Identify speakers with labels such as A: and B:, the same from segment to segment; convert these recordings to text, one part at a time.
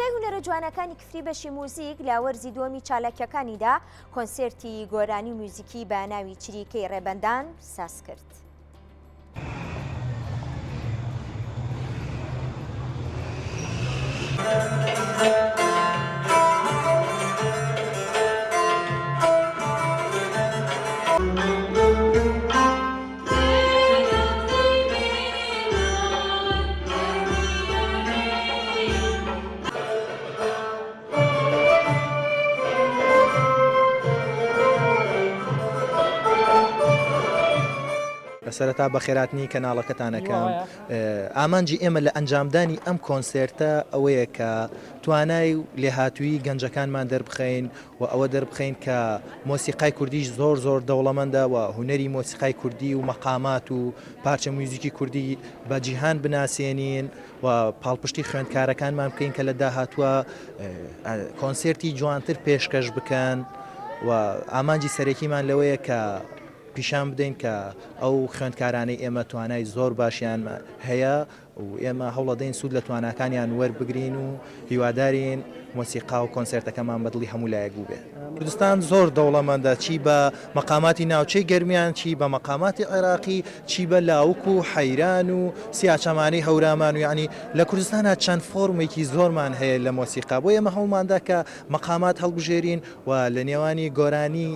A: توانای هونەرە جوانەکانی کفری بەشی موزیک لە وەرزی دووەمی چالاکیەکانیدا کۆنسێرتی گۆرانی موزیکی بە ناوی چریکەی ڕێبەندان ساز کرد.
B: سەرەتا بە خێراتنی کەناڵەکەتانەکەم ئامانجی ئێمە لە ئەنجامدانی ئەم کۆنسێرتە ئەوەیە کە توانای لێهاتووی گەنجەکانمان دەربخەین و ئەوە دەربخەین کە مۆسیقای کوردیش زۆر زۆر دەوڵەمەندە و هونەری مۆسیقای کوردی و مەقامات و پارچە موزیکی کوردی بە جیهان بناسیێنین و پاڵپشتی خوێندکارەکانمان بکەین کە لە داهاتووە کۆنسێرتی جوانتر پێشکەش بکەن و ئامانجی سەرەکیمان لەوەیە کە پیشان بدەین کە ئەو خوێندکارانەی ئێمە توانای زۆر باشیان هەیە و ئێمە هەوڵەدەین سوود لە تواناکانیان وەربگرین و هیوادارین مۆسیقا و کۆنسێرتەکەمان بەدڵی هەموو لایەک بوو بێ. کوردستان زۆر دەوڵەمەندە، چی بە مەقاماتی ناوچەی گەرمیان، چی بە مەقاماتی عێراقی، چی بە لاوک و حەیران و سیاچەمانی هەورامان و یعنی لە کوردستانە چەند فۆرمێکی زۆرمان هەیە لە مۆسیقا، بۆ ئێمە هەوڵماندا کە مەقامات هەڵبژێرین و لە نێوانی گۆرانی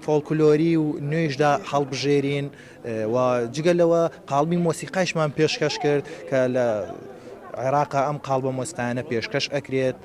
B: فۆلکلۆری و نوێژدا هەڵبژێرین و جگەلەوە قاڵبی مۆسیقایشمان پێشکەش کرد کە لە عێراقا ئەم قاڵبە مۆسیقایانە پێشکەش ئەکرێت.